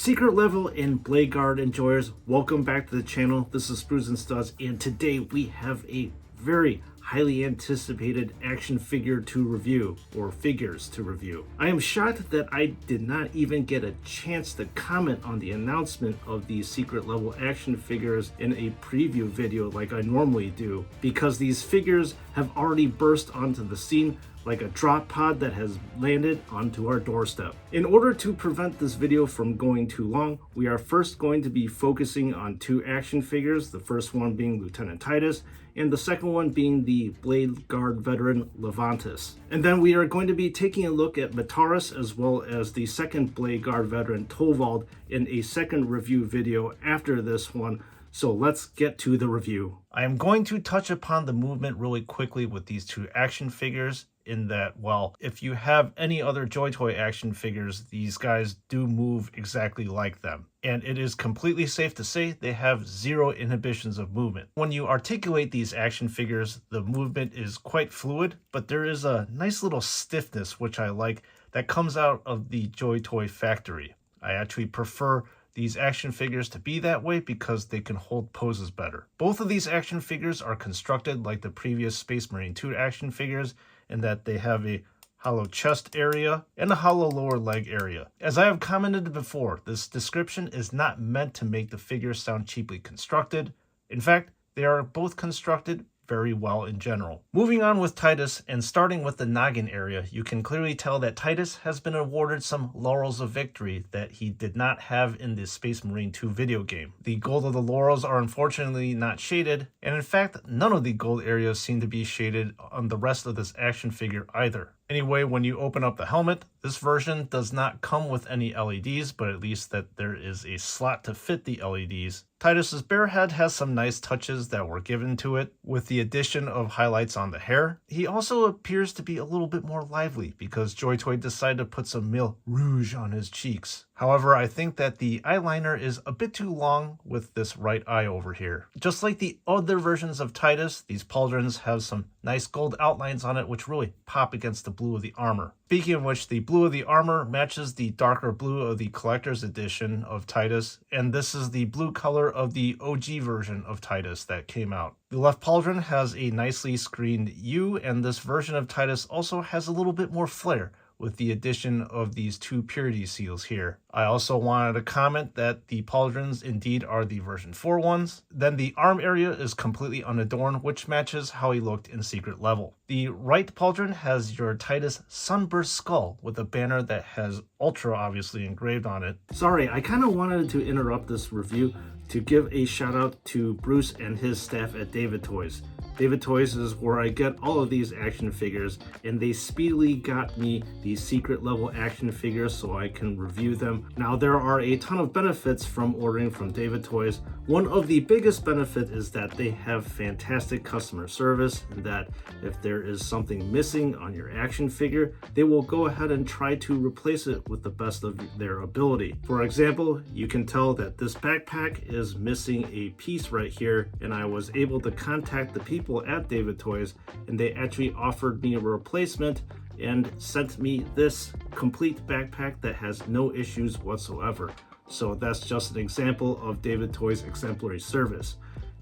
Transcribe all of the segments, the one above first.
Secret level and Bladeguard enjoyers, welcome back to the channel. This is Sprues and Studs, and today we have a very highly anticipated action figure to review, or figures to review. I am shocked that I did not even get a chance to comment on the announcement of these secret level action figures in a preview video like I normally do, because these figures have already burst onto the scene like a drop pod that has landed onto our doorstep. In order to prevent this video from going too long, we are first going to be focusing on two action figures, the first one being Lieutenant Titus, and the second one being the Bladeguard veteran Levantus. And then we are going to be taking a look at Titus as well as the second Bladeguard veteran Torvald in a second review video after this one. So let's get to the review. I am going to touch upon the movement really quickly with these two action figures, in that, well, if you have any other JoyToy action figures, these guys do move exactly like them. And it is completely safe to say they have zero inhibitions of movement. When you articulate these action figures, the movement is quite fluid, but there is a nice little stiffness, which I like, that comes out of the JoyToy factory. I actually prefer these action figures to be that way because they can hold poses better. Both of these action figures are constructed like the previous Space Marine 2 action figures, in that they have a hollow chest area and a hollow lower leg area. As I have commented before, this description is not meant to make the figures sound cheaply constructed. In fact, they are both constructed very well in general. Moving on with Titus and starting with the noggin area, you can clearly tell that Titus has been awarded some laurels of victory that he did not have in the Space Marine 2 video game. The gold of the laurels are unfortunately not shaded, and in fact, none of the gold areas seem to be shaded on the rest of this action figure either. Anyway, when you open up the helmet, this version does not come with any LEDs, but at least that there is a slot to fit the LEDs. Titus's bare head has some nice touches that were given to it, with the addition of highlights on the hair. He also appears to be a little bit more lively because JoyToy decided to put some male rouge on his cheeks. However, I think that the eyeliner is a bit too long with this right eye over here. Just like the other versions of Titus, these pauldrons have some nice gold outlines on it which really pop against the blue of the armor. Speaking of which, the blue of the armor matches the darker blue of the collector's edition of Titus, and this is the blue color of the OG version of Titus that came out. The left pauldron has a nicely screened U, and this version of Titus also has a little bit more flair, with the addition of these two purity seals here. I also wanted to comment that the pauldrons indeed are the version 4 ones. Then the arm area is completely unadorned, which matches how he looked in Secret Level. The right pauldron has your Titus sunburst skull with a banner that has Ultra obviously engraved on it. Sorry, I kind of wanted to interrupt this review to give a shout out to Bruce and his staff at David Toys. David Toys is where I get all of these action figures, and they speedily got me these secret level action figures so I can review them. Now, there are a ton of benefits from ordering from David Toys. One of the biggest benefits is that they have fantastic customer service, and that if there is something missing on your action figure, they will go ahead and try to replace it with the best of their ability. For example, you can tell that this backpack is missing a piece right here, and I was able to contact the people at David Toys, and they actually offered me a replacement and sent me this complete backpack that has no issues whatsoever. So that's just an example of David Toys' exemplary service.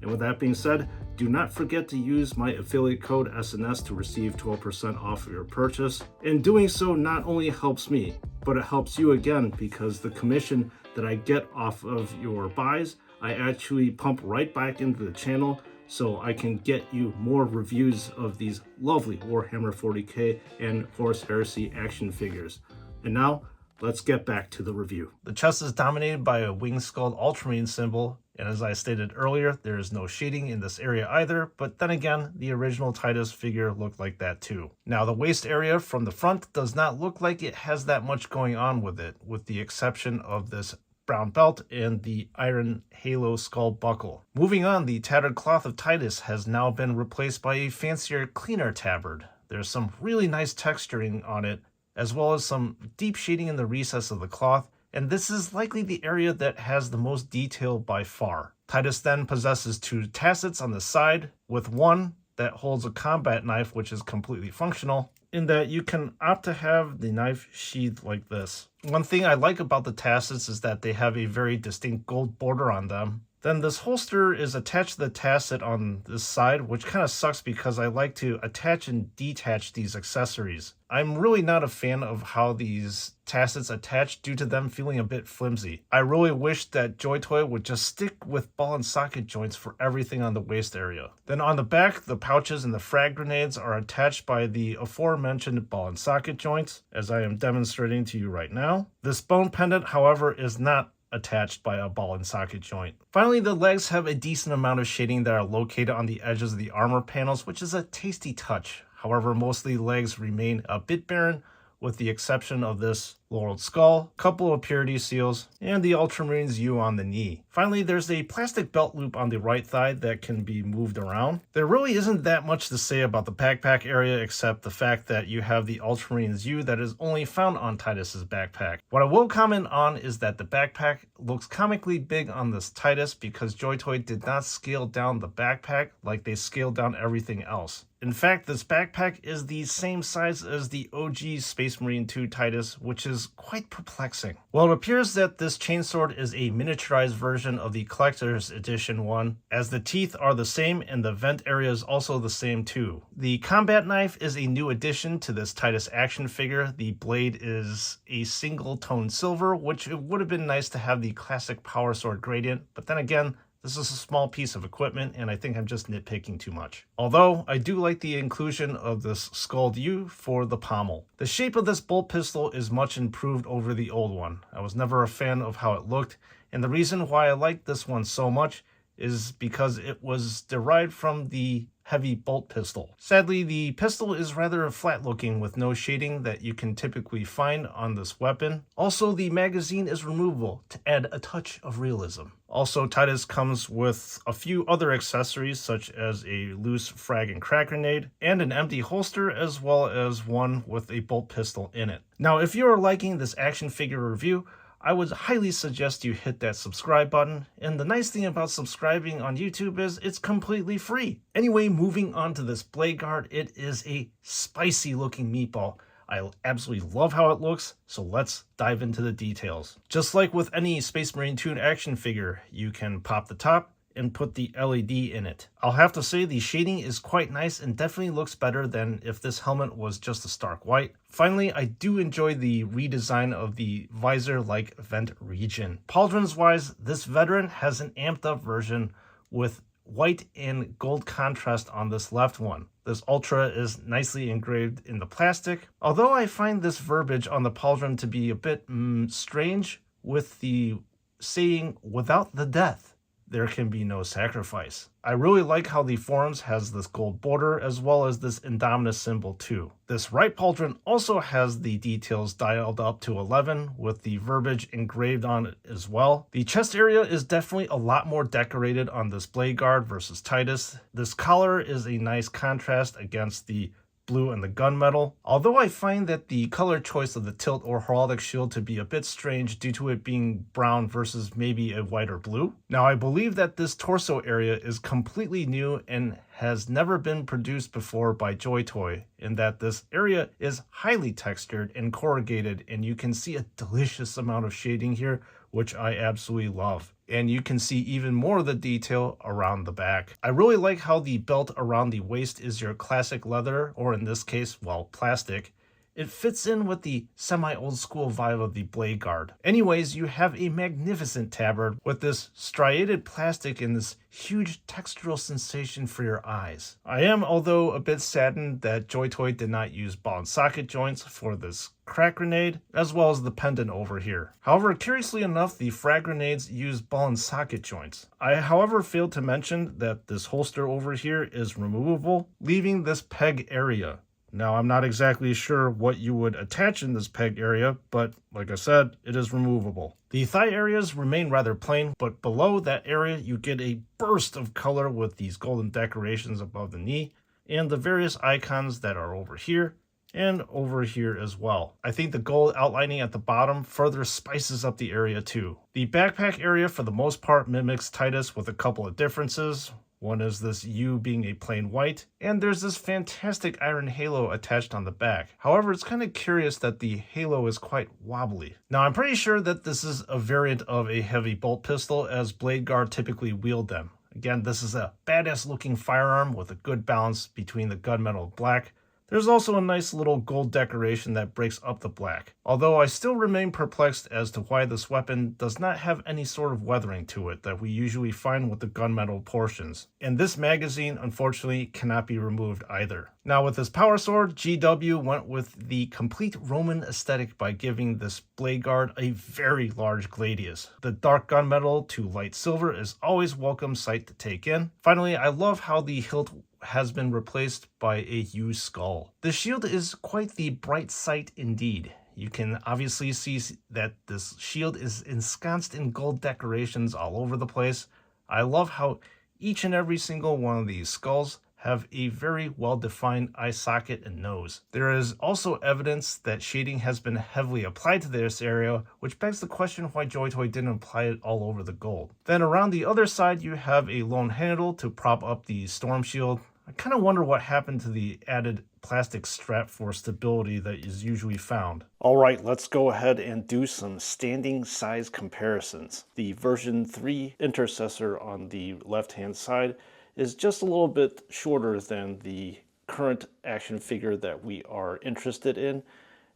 And with that being said, do not forget to use my affiliate code SNS to receive 12% off of your purchase. And doing so not only helps me, but it helps you again, because the commission that I get off of your buys, I actually pump right back into the channel, so I can get you more reviews of these lovely Warhammer 40K and Horus Heresy action figures. And now, let's get back to the review. The chest is dominated by a wing-skulled Ultramarine symbol, and as I stated earlier, there is no shading in this area either, but then again, the original Titus figure looked like that too. Now, the waist area from the front does not look like it has that much going on with it, with the exception of this brown belt and the iron halo skull buckle. Moving on, the tattered cloth of Titus has now been replaced by a fancier, cleaner tabard. There's some really nice texturing on it, as well as some deep shading in the recess of the cloth, and this is likely the area that has the most detail by far. Titus then possesses two tassets on the side, with one that holds a combat knife which is completely functional, in that you can opt to have the knife sheathed like this. One thing I like about the tassets is that they have a very distinct gold border on them. Then this holster is attached to the tasset on this side, which kind of sucks because I like to attach and detach these accessories. I'm really not a fan of how these tassets attach due to them feeling a bit flimsy. I really wish that JoyToy would just stick with ball and socket joints for everything on the waist area. Then on the back, the pouches and the frag grenades are attached by the aforementioned ball and socket joints, as I am demonstrating to you right now. This bone pendant, however, is not attached by a ball and socket joint. Finally, the legs have a decent amount of shading that are located on the edges of the armor panels, which is a tasty touch. However, most of the legs remain a bit barren, with the exception of this laureled skull, couple of purity seals, and the Ultramarines U on the knee. Finally, there's a plastic belt loop on the right thigh that can be moved around. There really isn't that much to say about the backpack area except the fact that you have the Ultramarines U that is only found on Titus's backpack. What I will comment on is that the backpack looks comically big on this Titus because JoyToy did not scale down the backpack like they scaled down everything else. In fact, this backpack is the same size as the OG Space Marine 2 Titus, which is quite perplexing. Well, it appears that this chainsword is a miniaturized version of the Collector's Edition one, as the teeth are the same and the vent area is also the same too. The combat knife is a new addition to this Titus action figure. The blade is a single tone silver, which it would have been nice to have the classic power sword gradient, but then again, this is a small piece of equipment, and I think I'm just nitpicking too much. Although, I do like the inclusion of this skulled U for the pommel. The shape of this bolt pistol is much improved over the old one. I was never a fan of how it looked, and the reason why I like this one so much is because it was derived from the heavy bolt pistol. Sadly, the pistol is rather flat looking with no shading that you can typically find on this weapon. Also, the magazine is removable to add a touch of realism. Also, Titus comes with a few other accessories such as a loose frag and crack grenade and an empty holster, as well as one with a bolt pistol in it. Now, if you are liking this action figure review, I would highly suggest you hit that subscribe button, and the nice thing about subscribing on YouTube is it's completely free. Anyway, moving on to this Bladeguard, it is a spicy looking meatball. I absolutely love how it looks, so let's dive into the details. Just like with any Space Marine 2 action figure, you can pop the top and put the LED in it. I'll have to say the shading is quite nice and definitely looks better than if this helmet was just a stark white. Finally, I do enjoy the redesign of the visor-like vent region. Pauldrons wise, this veteran has an amped up version with white and gold contrast on this left one. This Ultra is nicely engraved in the plastic, although I find this verbiage on the pauldron to be a bit strange, with the saying, "without the death, there can be no sacrifice." I really like how the forums has this gold border as well as this Indominus symbol too. This right pauldron also has the details dialed up to 11 with the verbiage engraved on it as well. The chest area is definitely a lot more decorated on this Bladeguard versus Titus. This collar is a nice contrast against the blue and the gunmetal, although I find that the color choice of the tilt or heraldic shield to be a bit strange due to it being brown versus maybe a white or blue. Now, I believe that this torso area is completely new and has never been produced before by JoyToy, in that this area is highly textured and corrugated, and you can see a delicious amount of shading here, which I absolutely love. And you can see even more of the detail around the back. I really like how the belt around the waist is your classic leather, or in this case, well, plastic. It fits in with the semi-old school vibe of the Bladeguard. Anyways, you have a magnificent tabard with this striated plastic and this huge textural sensation for your eyes. I am, although, a bit saddened that JoyToy did not use ball and socket joints for this crack grenade, as well as the pendant over here. However, curiously enough, the frag grenades use ball and socket joints. I, however, failed to mention that this holster over here is removable, leaving this peg area. Now, I'm not exactly sure what you would attach in this peg area, but like I said, it is removable. The thigh areas remain rather plain, but below that area you get a burst of color with these golden decorations above the knee and the various icons that are over here and over here as well. I think the gold outlining at the bottom further spices up the area too. The backpack area for the most part mimics Titus with a couple of differences. One is this U being a plain white, and there's this fantastic iron halo attached on the back. However, it's kind of curious that the halo is quite wobbly. Now, I'm pretty sure that this is a variant of a heavy bolt pistol, as Bladeguard typically wield them. Again, this is a badass looking firearm with a good balance between the gunmetal black. There's also a nice little gold decoration that breaks up the black, although I still remain perplexed as to why this weapon does not have any sort of weathering to it that we usually find with the gunmetal portions. And this magazine, unfortunately, cannot be removed either. Now with this power sword, GW went with the complete Roman aesthetic by giving this Bladeguard a very large gladius. The dark gunmetal to light silver is always welcome sight to take in. Finally, I love how the hilt has been replaced by a used skull. The shield is quite the bright sight indeed. You can obviously see that this shield is ensconced in gold decorations all over the place. I love how each and every single one of these skulls have a very well-defined eye socket and nose. There is also evidence that shading has been heavily applied to this area, which begs the question why JoyToy didn't apply it all over the gold. Then around the other side, you have a lone handle to prop up the storm shield. I kind of wonder what happened to the added plastic strap for stability that is usually found. Alright, let's go ahead and do some standing size comparisons. The version 3 intercessor on the left hand side is just a little bit shorter than the current action figure that we are interested in.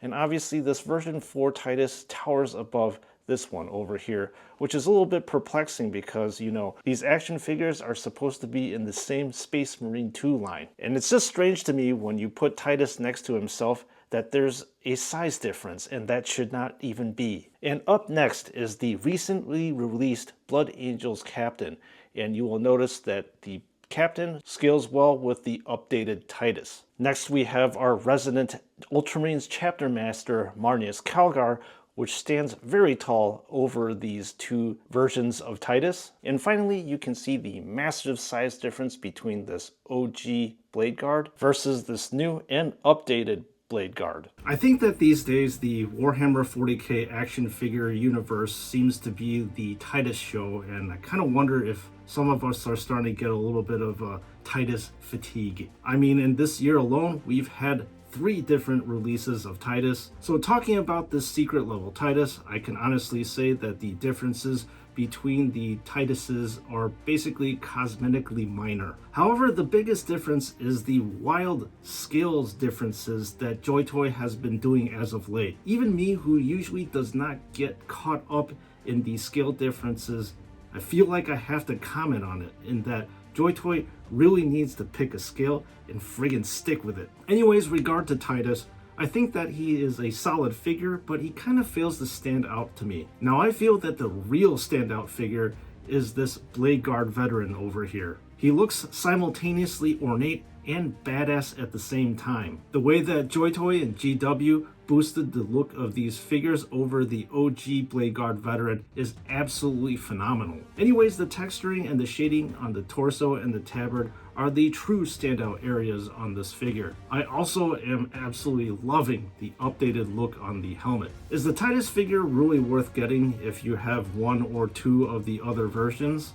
And obviously this version 4 Titus towers above this one over here, which is a little bit perplexing because, you know, these action figures are supposed to be in the same Space Marine 2 line. And it's just strange to me when you put Titus next to himself that there's a size difference, and that should not even be. And up next is the recently released Blood Angels Captain, and you will notice that the Captain scales well with the updated Titus. Next we have our resident Ultramarines Chapter Master Marnius Calgar, which stands very tall over these two versions of Titus. And finally, you can see the massive size difference between this OG Bladeguard versus this new and updated Bladeguard. I think that these days the Warhammer 40K action figure universe seems to be the Titus show, and I kind of wonder if some of us are starting to get a little bit of Titus fatigue. I mean, in this year alone, we've had 3 different releases of Titus. So talking about this secret level Titus, I can honestly say that the differences between the Tituses are basically cosmetically minor. However, the biggest difference is the wild scales differences that JoyToy has been doing as of late. Even me, who usually does not get caught up in the scale differences, I feel like I have to comment on it, in that JoyToy really needs to pick a scale and friggin' stick with it. Anyways, regard to Titus, I think that he is a solid figure, but he kind of fails to stand out to me. Now, I feel that the real standout figure is this Bladeguard veteran over here. He looks simultaneously ornate and badass at the same time. The way that JoyToy and GW boosted the look of these figures over the OG Bladeguard veteran is absolutely phenomenal. Anyways, the texturing and the shading on the torso and the tabard are the true standout areas on this figure. I also am absolutely loving the updated look on the helmet. Is the Titus figure really worth getting if you have 1 or 2 of the other versions?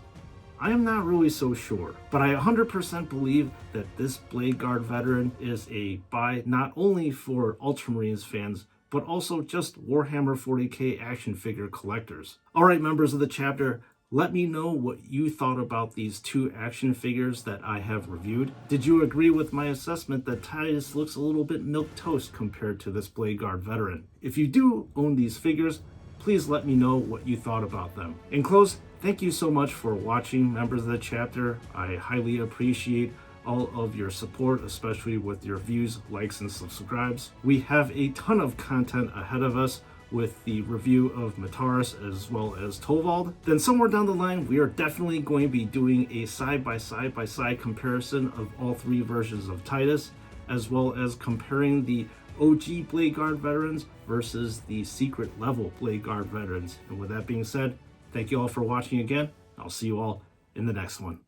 I am not really so sure, but I 100% believe that this Bladeguard veteran is a buy not only for Ultramarines fans, but also just Warhammer 40K action figure collectors. Alright, members of the chapter, let me know what you thought about these 2 action figures that I have reviewed. Did you agree with my assessment that Titus looks a little bit milquetoast compared to this Bladeguard veteran? If you do own these figures, please let me know what you thought about them. In close, thank you so much for watching, members of the chapter. I highly appreciate all of your support, especially with your views, likes, and subscribes. We have a ton of content ahead of us with the review of Mataris as well as Tovald. Then somewhere down the line, we are definitely going to be doing a side-by-side comparison of all 3 versions of Titus, as well as comparing the OG Bladeguard veterans versus the secret level Bladeguard veterans. And with that being said, thank you all for watching again. I'll see you all in the next one.